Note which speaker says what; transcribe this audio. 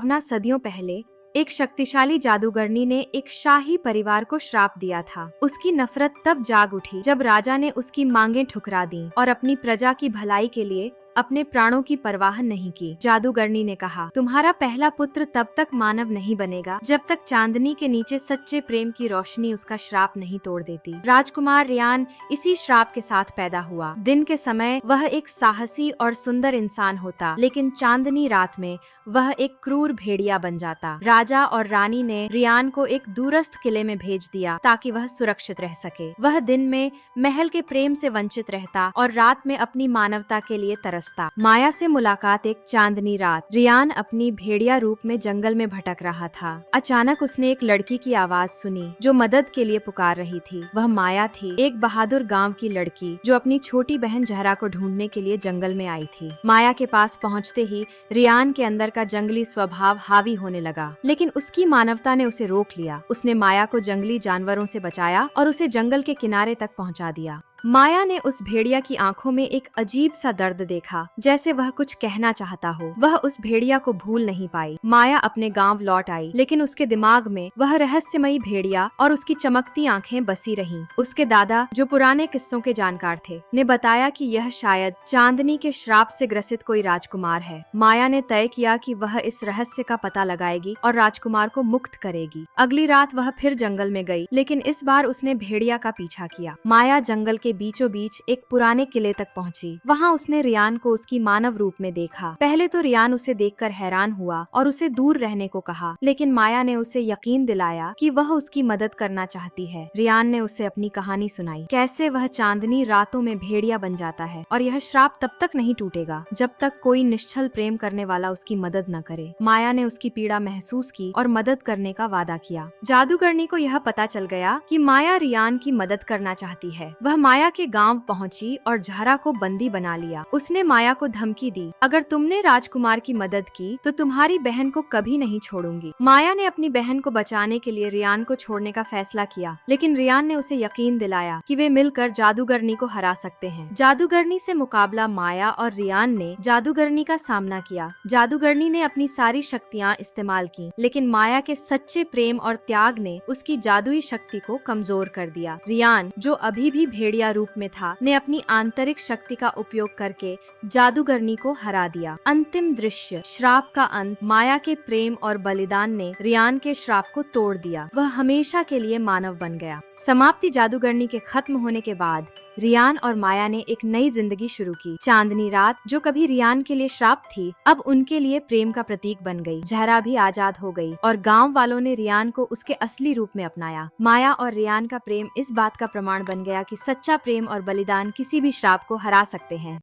Speaker 1: भावना सदियों पहले एक शक्तिशाली जादूगरनी ने एक शाही परिवार को श्राप दिया था। उसकी नफरत तब जाग उठी जब राजा ने उसकी मांगें ठुकरा दी और अपनी प्रजा की भलाई के लिए अपने प्राणों की परवाह नहीं की। जादूगरनी ने कहा, तुम्हारा पहला पुत्र तब तक मानव नहीं बनेगा जब तक चांदनी के नीचे सच्चे प्रेम की रोशनी उसका श्राप नहीं तोड़ देती। राजकुमार रियान इसी श्राप के साथ पैदा हुआ। दिन के समय वह एक साहसी और सुंदर इंसान होता, लेकिन चांदनी रात में वह एक क्रूर भेड़िया बन जाता। राजा और रानी ने रियान को एक दूरस्थ किले में भेज दिया ताकि वह सुरक्षित रह सके। वह दिन में महल के प्रेम से वंचित रहता और रात में अपनी मानवता के लिए तरसता। माया से मुलाकात एक चांदनी रात। रियान अपनी भेड़िया रूप में जंगल में भटक रहा था। अचानक उसने एक लड़की की आवाज सुनी जो मदद के लिए पुकार रही थी। वह माया थी, एक बहादुर गांव की लड़की जो अपनी छोटी बहन जहरा को ढूंढने के लिए जंगल में आई थी। माया के पास पहुंचते ही रियान के अंदर का जंगली स्वभाव हावी होने लगा, लेकिन उसकी मानवता ने उसे रोक लिया। उसने माया को जंगली जानवरों से बचाया और उसे जंगल के किनारे तक पहुंचा दिया। माया ने उस भेड़िया की आंखों में एक अजीब सा दर्द देखा, जैसे वह कुछ कहना चाहता हो। वह उस भेड़िया को भूल नहीं पाई। माया अपने गांव लौट आई, लेकिन उसके दिमाग में वह रहस्यमयी भेड़िया और उसकी चमकती आंखें बसी रहीं। उसके दादा, जो पुराने किस्सों के जानकार थे, ने बताया कि यह शायद चांदनी के श्राप से ग्रसित कोई राजकुमार है। माया ने तय किया कि वह इस रहस्य का पता लगाएगी और राजकुमार को मुक्त करेगी। अगली रात वह फिर जंगल में गई, लेकिन इस बार उसने भेड़िया का पीछा किया। माया जंगल के बीचों बीच एक पुराने किले तक पहुंची। वहां उसने रियान को उसकी मानव रूप में देखा। पहले तो रियान उसे देखकर हैरान हुआ और उसे दूर रहने को कहा, लेकिन माया ने उसे यकीन दिलाया कि वह उसकी मदद करना चाहती है। रियान ने उसे अपनी कहानी सुनाई, कैसे वह चांदनी रातों में भेड़िया बन जाता है और यह श्राप तब तक नहीं टूटेगा जब तक कोई निश्चल प्रेम करने वाला उसकी मदद न करे। माया ने उसकी पीड़ा महसूस की और मदद करने का वादा किया। जादूगरनी को यह पता चल गया कि माया रियान की मदद करना चाहती है। वह माया के गांव पहुंची और जहरा को बंदी बना लिया। उसने माया को धमकी दी, अगर तुमने राजकुमार की मदद की तो तुम्हारी बहन को कभी नहीं छोड़ूंगी। माया ने अपनी बहन को बचाने के लिए रियान को छोड़ने का फैसला किया, लेकिन रियान ने उसे यकीन दिलाया कि वे मिलकर जादूगरनी को हरा सकते हैं। जादूगरनी से मुकाबला माया और रियान ने जादूगरनी का सामना किया। जादूगरनी ने अपनी सारी शक्तियाँ इस्तेमाल की, लेकिन माया के सच्चे प्रेम और त्याग ने उसकी जादुई शक्ति को कमजोर कर दिया। रियान, जो अभी भी भेड़िया रूप में था, ने अपनी आंतरिक शक्ति का उपयोग करके जादूगरनी को हरा दिया। अंतिम दृश्य, श्राप का अंत। माया के प्रेम और बलिदान ने रियान के श्राप को तोड़ दिया। वह हमेशा के लिए मानव बन गया। समाप्ति, जादूगरनी के खत्म होने के बाद रियान और माया ने एक नई जिंदगी शुरू की। चांदनी रात, जो कभी रियान के लिए श्राप थी, अब उनके लिए प्रेम का प्रतीक बन गई। जहरा भी आजाद हो गई और गांव वालों ने रियान को उसके असली रूप में अपनाया। माया और रियान का प्रेम इस बात का प्रमाण बन गया कि सच्चा प्रेम और बलिदान किसी भी श्राप को हरा सकते हैं।